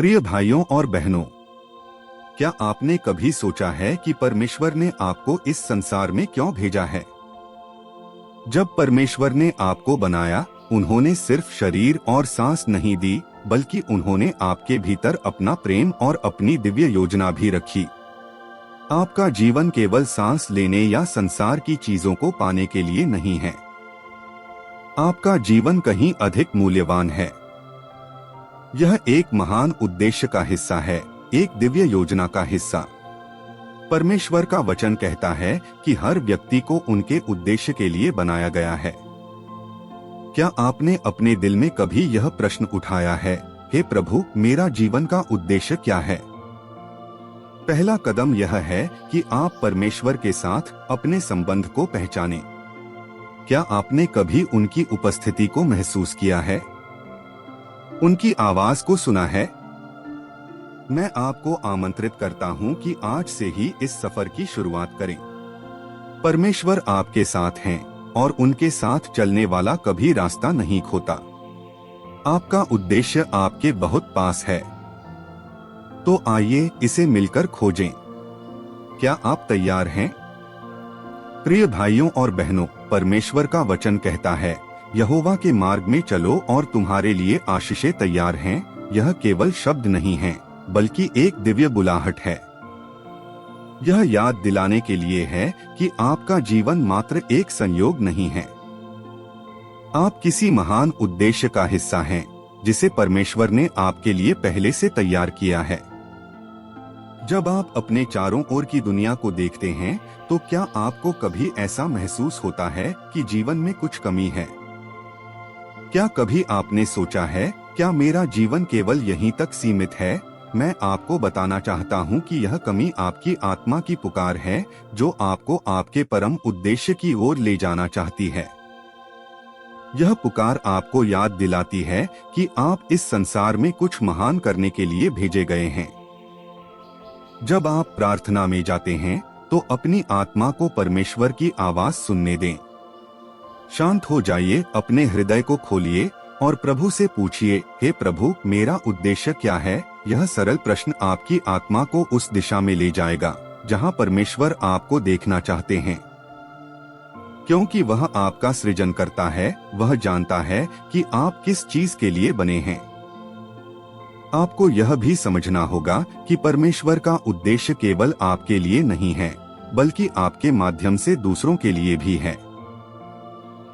प्रिय भाइयों और बहनों, क्या आपने कभी सोचा है कि परमेश्वर ने आपको इस संसार में क्यों भेजा है? जब परमेश्वर ने आपको बनाया, उन्होंने सिर्फ शरीर और सांस नहीं दी, बल्कि उन्होंने आपके भीतर अपना प्रेम और अपनी दिव्य योजना भी रखी। आपका जीवन केवल सांस लेने या संसार की चीजों को पाने के लिए नहीं है। आपका जीवन कहीं अधिक मूल्यवान है। यह एक महान उद्देश्य का हिस्सा है, एक दिव्य योजना का हिस्सा। परमेश्वर का वचन कहता है कि हर व्यक्ति को उनके उद्देश्य के लिए बनाया गया है। क्या आपने अपने दिल में कभी यह प्रश्न उठाया है, हे प्रभु, मेरा जीवन का उद्देश्य क्या है? पहला कदम यह है कि आप परमेश्वर के साथ अपने संबंध को पहचानें। क्या आपने कभी उनकी उपस्थिति को महसूस किया है? उनकी आवाज को सुना है? मैं आपको आमंत्रित करता हूं कि आज से ही इस सफर की शुरुआत करें। परमेश्वर आपके साथ हैं और उनके साथ चलने वाला कभी रास्ता नहीं खोता। आपका उद्देश्य आपके बहुत पास है। तो आइए इसे मिलकर खोजें। क्या आप तैयार हैं? प्रिय भाइयों और बहनों, परमेश्वर का वचन कहता है, यहोवा के मार्ग में चलो और तुम्हारे लिए आशीषें तैयार हैं। यह केवल शब्द नहीं है, बल्कि एक दिव्य बुलाहट है। यह याद दिलाने के लिए है कि आपका जीवन मात्र एक संयोग नहीं है। आप किसी महान उद्देश्य का हिस्सा हैं, जिसे परमेश्वर ने आपके लिए पहले से तैयार किया है। जब आप अपने चारों ओर की दुनिया को देखते हैं, तो क्या आपको कभी ऐसा महसूस होता है कि जीवन में कुछ कमी है? क्या कभी आपने सोचा है, क्या मेरा जीवन केवल यहीं तक सीमित है? मैं आपको बताना चाहता हूं कि यह कमी आपकी आत्मा की पुकार है, जो आपको आपके परम उद्देश्य की ओर ले जाना चाहती है। यह पुकार आपको याद दिलाती है कि आप इस संसार में कुछ महान करने के लिए भेजे गए हैं। जब आप प्रार्थना में जाते हैं, तो अपनी आत्मा को परमेश्वर की आवाज सुनने दें। शांत हो जाइए, अपने हृदय को खोलिए और प्रभु से पूछिए, हे प्रभु, मेरा उद्देश्य क्या है? यह सरल प्रश्न आपकी आत्मा को उस दिशा में ले जाएगा जहां परमेश्वर आपको देखना चाहते हैं। क्योंकि वह आपका सृजन करता है, वह जानता है कि आप किस चीज के लिए बने हैं। आपको यह भी समझना होगा कि परमेश्वर का उद्देश्य केवल आपके लिए नहीं है, बल्कि आपके माध्यम से दूसरों के लिए भी है।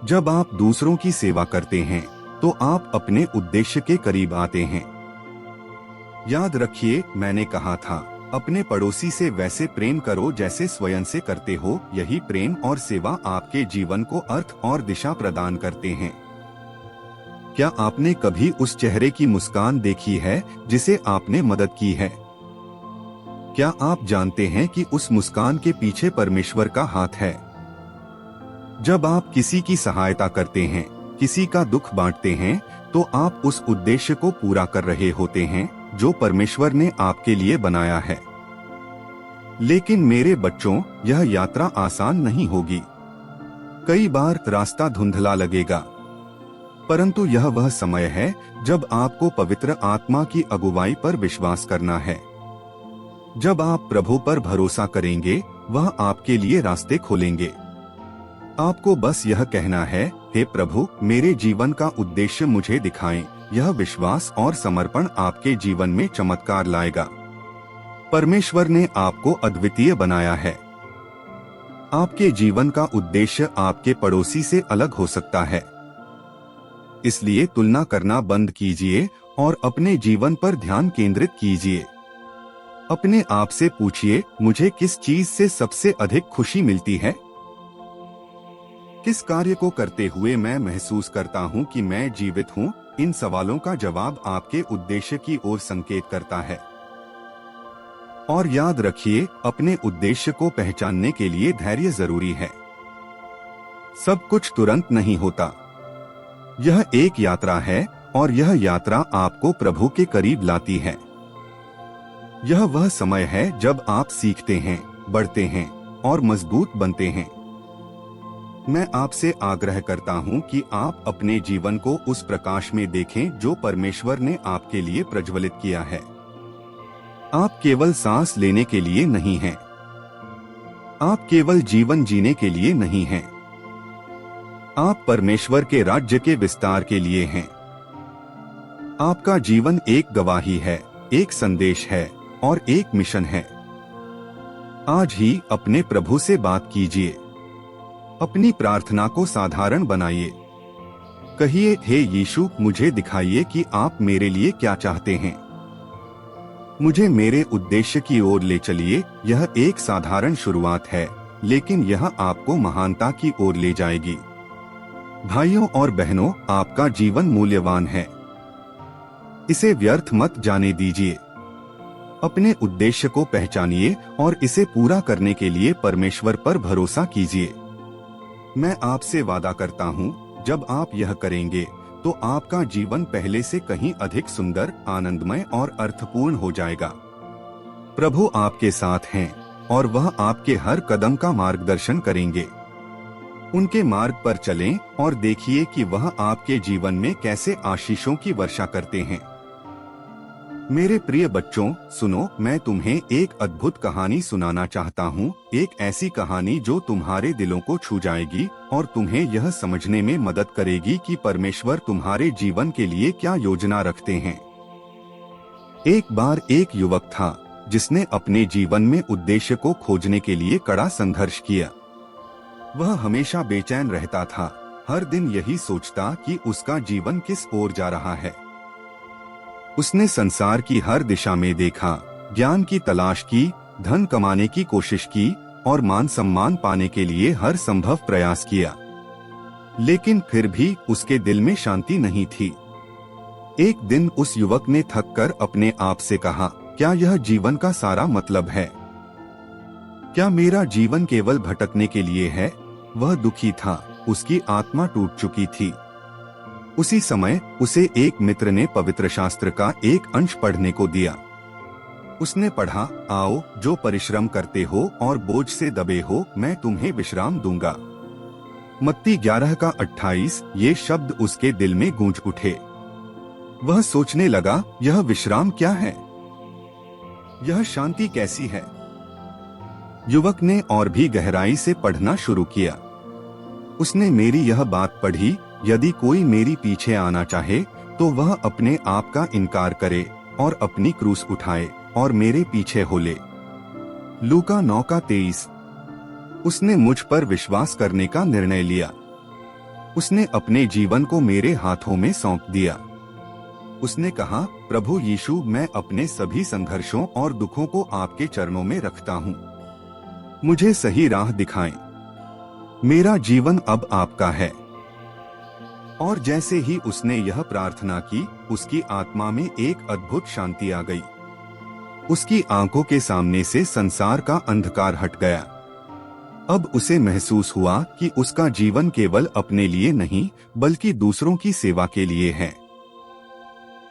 जब आप दूसरों की सेवा करते हैं, तो आप अपने उद्देश्य के करीब आते हैं। याद रखिए, मैंने कहा था, अपने पड़ोसी से वैसे प्रेम करो जैसे स्वयं से करते हो। यही प्रेम और सेवा आपके जीवन को अर्थ और दिशा प्रदान करते हैं। क्या आपने कभी उस चेहरे की मुस्कान देखी है जिसे आपने मदद की है? क्या आप जानते हैं कि उस मुस्कान के पीछे परमेश्वर का हाथ है? जब आप किसी की सहायता करते हैं, किसी का दुख बांटते हैं, तो आप उस उद्देश्य को पूरा कर रहे होते हैं जो परमेश्वर ने आपके लिए बनाया है। लेकिन मेरे बच्चों, यह यात्रा आसान नहीं होगी। कई बार रास्ता धुंधला लगेगा, परंतु यह वह समय है जब आपको पवित्र आत्मा की अगुवाई पर विश्वास करना है। जब आप प्रभु पर भरोसा करेंगे, वह आपके लिए रास्ते खोलेंगे। आपको बस यह कहना है, हे प्रभु, मेरे जीवन का उद्देश्य मुझे दिखाएं। यह विश्वास और समर्पण आपके जीवन में चमत्कार लाएगा। परमेश्वर ने आपको अद्वितीय बनाया है। आपके जीवन का उद्देश्य आपके पड़ोसी से अलग हो सकता है। इसलिए तुलना करना बंद कीजिए और अपने जीवन पर ध्यान केंद्रित कीजिए। अपने आप से पूछिए, मुझे किस चीज से सबसे अधिक खुशी मिलती है? किस कार्य को करते हुए मैं महसूस करता हूं कि मैं जीवित हूं? इन सवालों का जवाब आपके उद्देश्य की ओर संकेत करता है। और याद रखिए, अपने उद्देश्य को पहचानने के लिए धैर्य जरूरी है। सब कुछ तुरंत नहीं होता। यह एक यात्रा है और यह यात्रा आपको प्रभु के करीब लाती है। यह वह समय है जब आप सीखते हैं, बढ़ते हैं और मजबूत बनते हैं। मैं आपसे आग्रह करता हूं कि आप अपने जीवन को उस प्रकाश में देखें जो परमेश्वर ने आपके लिए प्रज्वलित किया है। आप केवल सांस लेने के लिए नहीं हैं। आप केवल जीवन जीने के लिए नहीं हैं। आप परमेश्वर के राज्य के विस्तार के लिए हैं। आपका जीवन एक गवाही है, एक संदेश है और एक मिशन है। आज ही अपने प्रभु से बात कीजिए। अपनी प्रार्थना को साधारण बनाइए। कहिए, हे यीशु, मुझे दिखाइए कि आप मेरे लिए क्या चाहते हैं। मुझे मेरे उद्देश्य की ओर ले चलिए। यह एक साधारण शुरुआत है, लेकिन यह आपको महानता की ओर ले जाएगी। भाइयों और बहनों, आपका जीवन मूल्यवान है। इसे व्यर्थ मत जाने दीजिए। अपने उद्देश्य को पहचानिए और इसे पूरा करने के लिए परमेश्वर पर भरोसा कीजिए। मैं आपसे वादा करता हूँ, जब आप यह करेंगे तो आपका जीवन पहले से कहीं अधिक सुंदर, आनंदमय और अर्थपूर्ण हो जाएगा। प्रभु आपके साथ हैं और वह आपके हर कदम का मार्गदर्शन करेंगे। उनके मार्ग पर चलें और देखिए कि वह आपके जीवन में कैसे आशीषों की वर्षा करते हैं। मेरे प्रिय बच्चों, सुनो, मैं तुम्हें एक अद्भुत कहानी सुनाना चाहता हूँ। एक ऐसी कहानी जो तुम्हारे दिलों को छू जाएगी और तुम्हें यह समझने में मदद करेगी कि परमेश्वर तुम्हारे जीवन के लिए क्या योजना रखते हैं। एक बार एक युवक था जिसने अपने जीवन में उद्देश्य को खोजने के लिए कड़ा संघर्ष किया। वह हमेशा बेचैन रहता था, हर दिन यही सोचता कि उसका जीवन किस ओर जा रहा है। उसने संसार की हर दिशा में देखा, ज्ञान की तलाश की, धन कमाने की कोशिश की और मान सम्मान पाने के लिए हर संभव प्रयास किया, लेकिन फिर भी उसके दिल में शांति नहीं थी। एक दिन उस युवक ने थककर अपने आप से कहा, क्या यह जीवन का सारा मतलब है? क्या मेरा जीवन केवल भटकने के लिए है? वह दुखी था, उसकी आत्मा टूट चुकी थी। उसी समय उसे एक मित्र ने पवित्र शास्त्र का एक अंश पढ़ने को दिया। उसने पढ़ा, आओ, जो परिश्रम करते हो और बोझ से दबे हो, मैं तुम्हें विश्राम दूंगा। मत्ती 11:28। ये शब्द उसके दिल में गूंज उठे। वह सोचने लगा, यह विश्राम क्या है? यह शांति कैसी है? युवक ने और भी गहराई से पढ़ना शुरू किया। उसने मेरी यह बात पढ़ी, यदि कोई मेरी पीछे आना चाहे तो वह अपने आप का इनकार करे और अपनी क्रूस उठाए और मेरे पीछे हो ले। लूका 9:23। उसने मुझ पर विश्वास करने का निर्णय लिया। उसने अपने जीवन को मेरे हाथों में सौंप दिया। उसने कहा, प्रभु यीशु, मैं अपने सभी संघर्षों और दुखों को आपके चरणों में रखता हूँ। मुझे सही राह दिखाएं। मेरा जीवन अब आपका है। और जैसे ही उसने यह प्रार्थना की, उसकी आत्मा में एक अद्भुत शांति आ गई। उसकी आंखों के सामने से संसार का अंधकार हट गया। अब उसे महसूस हुआ कि उसका जीवन केवल अपने लिए नहीं, बल्कि दूसरों की सेवा के लिए है।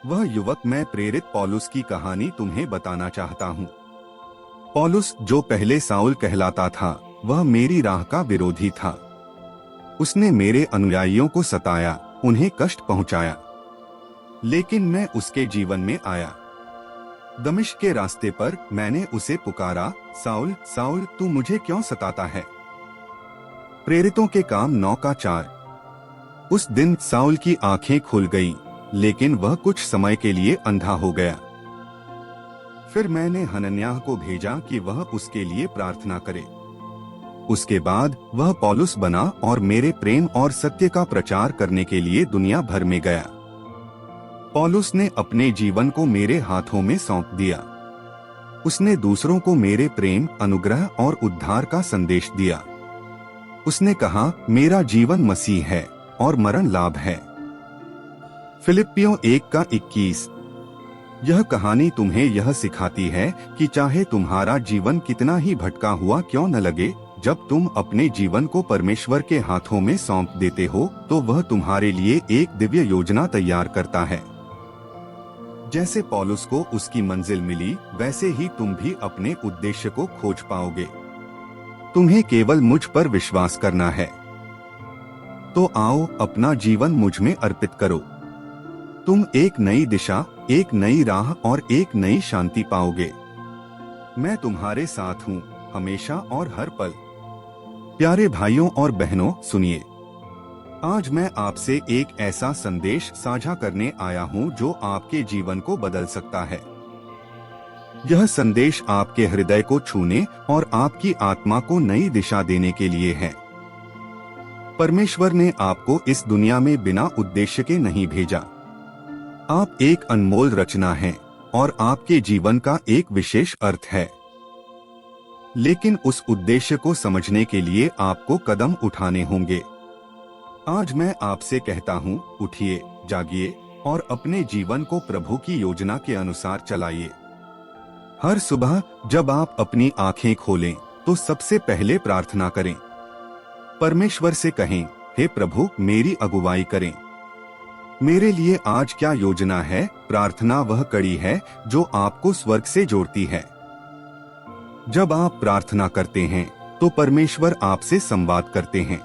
वह युवक, मैं प्रेरित पौलुस की कहानी तुम्हें बताना चाहता हूँ। पौलुस, जो पहले साउल कहलाता था, वह मेरी राह का विरोधी था। उसने मेरे अनुयायियों को सताया, उन्हें कष्ट पहुंचाया, लेकिन मैं उसके जीवन में आया। दमिश्क के रास्ते पर मैंने उसे पुकारा, साउल, साउल, तू मुझे क्यों सताता है? प्रेरितों के काम 9:4। उस दिन साउल की आंखें खुल गईं, लेकिन वह कुछ समय के लिए अंधा हो गया। फिर मैंने हनन्याह को भेजा कि वह उसके लिए प्रार्थना करे। उसके बाद वह पौलुस बना और मेरे प्रेम और सत्य का प्रचार करने के लिए दुनिया भर में गया। पौलुस ने अपने जीवन को मेरे हाथों में सौंप दिया। उसने दूसरों को मेरे प्रेम, अनुग्रह और उद्धार का संदेश दिया। उसने कहा, मेरा जीवन मसीह है और मरण लाभ है। फिलिप्पियों 1:21। यह कहानी तुम्हें यह सिखाती है कि चाहे तुम्हारा जीवन कितना ही भटका हुआ क्यों न लगे, जब तुम अपने जीवन को परमेश्वर के हाथों में सौंप देते हो तो वह तुम्हारे लिए एक दिव्य योजना तैयार करता है। जैसे पौलुस को उसकी मंजिल मिली, वैसे ही तुम भी अपने उद्देश्य को खोज पाओगे। तुम्हें केवल मुझ पर विश्वास करना है। तो आओ, अपना जीवन मुझ में अर्पित करो। तुम एक नई दिशा, एक नई राह और एक नई शांति पाओगे। मैं तुम्हारे साथ हूँ, हमेशा और हर पल। प्यारे भाइयों और बहनों, सुनिए, आज मैं आपसे एक ऐसा संदेश साझा करने आया हूँ जो आपके जीवन को बदल सकता है। यह संदेश आपके हृदय को छूने और आपकी आत्मा को नई दिशा देने के लिए है। परमेश्वर ने आपको इस दुनिया में बिना उद्देश्य के नहीं भेजा। आप एक अनमोल रचना हैं और आपके जीवन का एक विशेष अर्थ है। लेकिन उस उद्देश्य को समझने के लिए आपको कदम उठाने होंगे। आज मैं आपसे कहता हूँ, उठिए, जागिए और अपने जीवन को प्रभु की योजना के अनुसार चलाइए। हर सुबह जब आप अपनी आंखें खोलें तो सबसे पहले प्रार्थना करें। परमेश्वर से कहें, हे प्रभु, मेरी अगुवाई करें। मेरे लिए आज क्या योजना है? प्रार्थना वह कड़ी है जो आपको स्वर्ग से जोड़ती है। जब आप प्रार्थना करते हैं तो परमेश्वर आपसे संवाद करते हैं।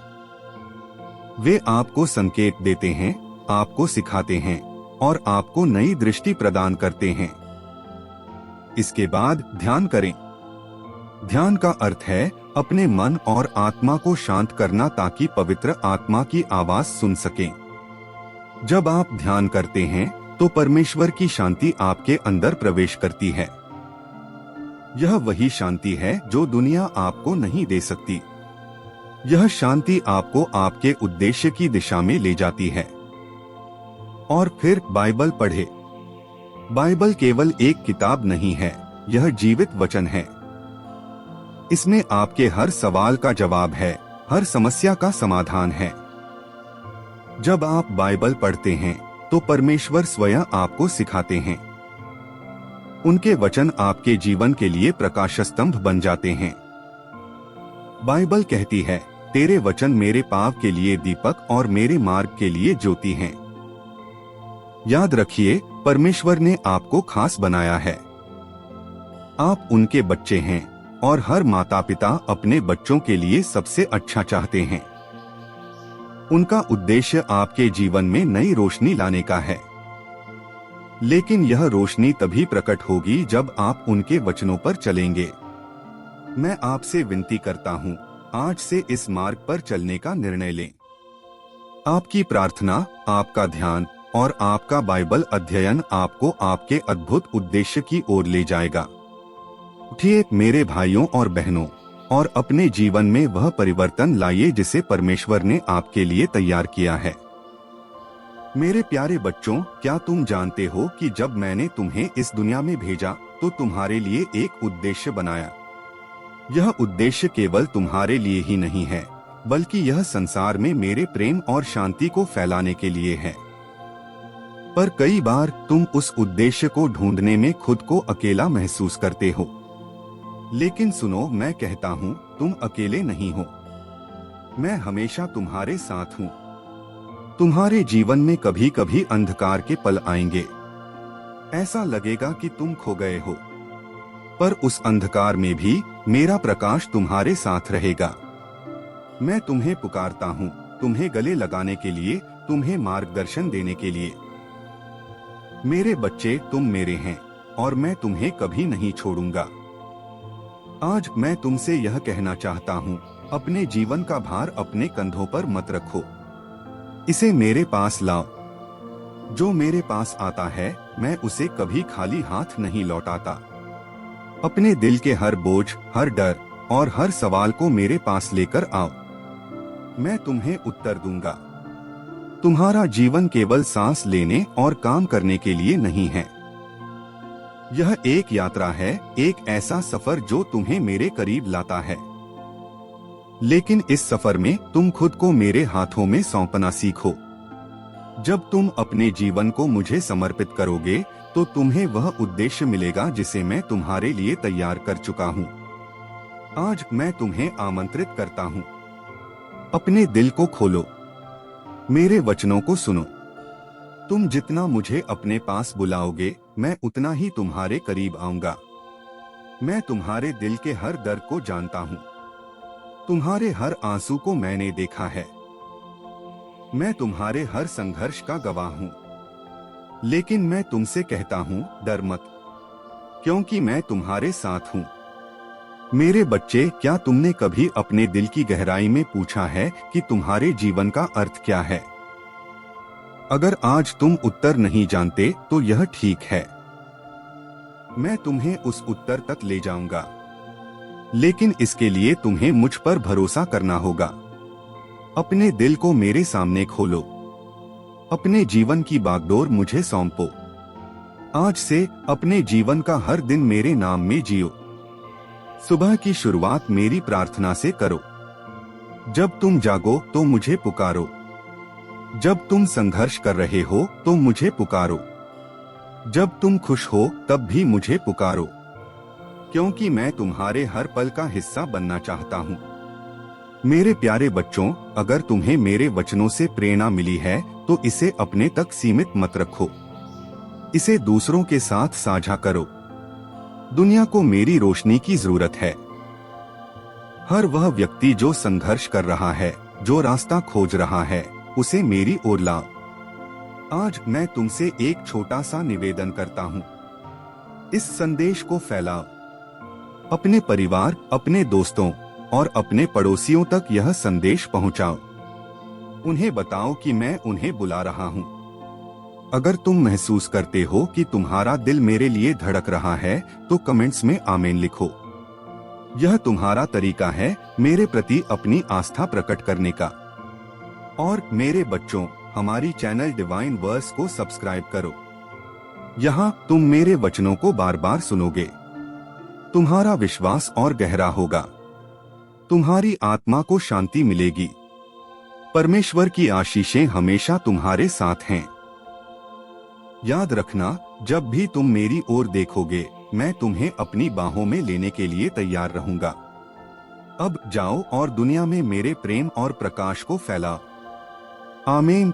वे आपको संकेत देते हैं, आपको सिखाते हैं और आपको नई दृष्टि प्रदान करते हैं। इसके बाद ध्यान करें। ध्यान का अर्थ है अपने मन और आत्मा को शांत करना ताकि पवित्र आत्मा की आवाज सुन सकें। जब आप ध्यान करते हैं तो परमेश्वर की शांति आपके अंदर प्रवेश करती है। यह वही शांति है जो दुनिया आपको नहीं दे सकती। यह शांति आपको आपके उद्देश्य की दिशा में ले जाती है। और फिर बाइबल पढ़े। बाइबल केवल एक किताब नहीं है, यह जीवित वचन है। इसमें आपके हर सवाल का जवाब है, हर समस्या का समाधान है। जब आप बाइबल पढ़ते हैं तो परमेश्वर स्वयं आपको सिखाते हैं। उनके वचन आपके जीवन के लिए प्रकाश स्तंभ बन जाते हैं। बाइबल कहती है, तेरे वचन मेरे पाँव के लिए दीपक और मेरे मार्ग के लिए ज्योति हैं। याद रखिए, परमेश्वर ने आपको खास बनाया है। आप उनके बच्चे हैं और हर माता पिता अपने बच्चों के लिए सबसे अच्छा चाहते हैं। उनका उद्देश्य आपके जीवन में नई रोशनी लाने का है। लेकिन यह रोशनी तभी प्रकट होगी जब आप उनके वचनों पर चलेंगे। मैं आपसे विनती करता हूँ, आज से इस मार्ग पर चलने का निर्णय लें। आपकी प्रार्थना, आपका ध्यान और आपका बाइबल अध्ययन आपको आपके अद्भुत उद्देश्य की ओर ले जाएगा। उठिए मेरे भाइयों और बहनों, और अपने जीवन में वह परिवर्तन लाइए जिसे परमेश्वर ने आपके लिए तैयार किया है। मेरे प्यारे बच्चों, क्या तुम जानते हो कि जब मैंने तुम्हें इस दुनिया में भेजा तो तुम्हारे लिए एक उद्देश्य बनाया। यह उद्देश्य केवल तुम्हारे लिए ही नहीं है, बल्कि यह संसार में मेरे प्रेम और शांति को फैलाने के लिए है। पर कई बार तुम उस उद्देश्य को ढूंढने में खुद को अकेला महसूस करते हो। लेकिन सुनो, मैं कहता हूँ, तुम अकेले नहीं हो। मैं हमेशा तुम्हारे साथ हूँ। तुम्हारे जीवन में कभी कभी अंधकार के पल आएंगे। ऐसा लगेगा कि तुम खो गए हो, पर उस अंधकार में भी मेरा प्रकाश तुम्हारे साथ रहेगा। मैं तुम्हें पुकारता हूँ, तुम्हें गले लगाने के लिए, तुम्हें मार्गदर्शन देने के लिए। मेरे बच्चे, तुम मेरे हैं और मैं तुम्हें कभी नहीं छोड़ूंगा। आज मैं तुमसे यह कहना चाहता हूँ, अपने जीवन का भार अपने कंधों पर मत रखो। इसे मेरे पास लाओ। जो मेरे पास आता है, मैं उसे कभी खाली हाथ नहीं लौटाता। अपने दिल के हर बोझ, हर डर और हर सवाल को मेरे पास लेकर आओ। मैं तुम्हें उत्तर दूंगा। तुम्हारा जीवन केवल सांस लेने और काम करने के लिए नहीं है। यह एक यात्रा है, एक ऐसा सफर जो तुम्हें मेरे करीब लाता है। लेकिन इस सफर में तुम खुद को मेरे हाथों में सौंपना सीखो। जब तुम अपने जीवन को मुझे समर्पित करोगे तो तुम्हें वह उद्देश्य मिलेगा जिसे मैं तुम्हारे लिए तैयार कर चुका हूँ। आज मैं तुम्हें आमंत्रित करता हूँ, अपने दिल को खोलो, मेरे वचनों को सुनो। तुम जितना मुझे अपने पास बुलाओगे, मैं उतना ही तुम्हारे करीब आऊंगा। मैं तुम्हारे दिल के हर दर्द को जानता हूँ। तुम्हारे हर आंसू को मैंने देखा है। मैं तुम्हारे हर संघर्ष का गवाह हूँ। लेकिन मैं तुमसे कहता हूँ, डर मत, क्योंकि मैं तुम्हारे साथ हूँ। मेरे बच्चे, क्या तुमने कभी अपने दिल की गहराई में पूछा है कि तुम्हारे जीवन का अर्थ क्या है? अगर आज तुम उत्तर नहीं जानते तो यह ठीक है। मैं तुम्हें उस उत्तर तक ले जाऊंगा, लेकिन इसके लिए तुम्हें मुझ पर भरोसा करना होगा। अपने दिल को मेरे सामने खोलो, अपने जीवन की बागडोर मुझे सौंपो। आज से अपने जीवन का हर दिन मेरे नाम में जियो। सुबह की शुरुआत मेरी प्रार्थना से करो। जब तुम जागो तो मुझे पुकारो। जब तुम संघर्ष कर रहे हो तो मुझे पुकारो। जब तुम खुश हो तब भी मुझे पुकारो, क्योंकि मैं तुम्हारे हर पल का हिस्सा बनना चाहता हूँ। मेरे प्यारे बच्चों, अगर तुम्हें मेरे वचनों से प्रेरणा मिली है तो इसे अपने तक सीमित मत रखो। इसे दूसरों के साथ साझा करो। दुनिया को मेरी रोशनी की जरूरत है। हर वह व्यक्ति जो संघर्ष कर रहा है, जो रास्ता खोज रहा है, उसे मेरी ओर लाओ। आज मैं तुमसे एक छोटा सा निवेदन करता हूँ। इस संदेश को फैलाओ। अपने परिवार, अपने दोस्तों और अपने पड़ोसियों तक यह संदेश पहुँचाओ। उन्हें बताओ कि मैं उन्हें बुला रहा हूँ। अगर तुम महसूस करते हो कि तुम्हारा दिल मेरे लिए धड़क रहा है तो कमेंट्स में आमीन लिखो। यह तुम्हारा तरीका है मेरे प्रति अपनी आस्था प्रकट करने का। और मेरे बच्चों, हमारी चैनल डिवाइन वर्स को सब्सक्राइब करो। यहाँ तुम मेरे वचनों को बार बार सुनोगे। तुम्हारा विश्वास और गहरा होगा। तुम्हारी आत्मा को शांति मिलेगी। परमेश्वर की आशीषें हमेशा तुम्हारे साथ हैं। याद रखना, जब भी तुम मेरी ओर देखोगे, मैं तुम्हें अपनी बाहों में लेने के लिए तैयार रहूंगा। अब जाओ और दुनिया में मेरे प्रेम और प्रकाश को फैलाओ। आमीन।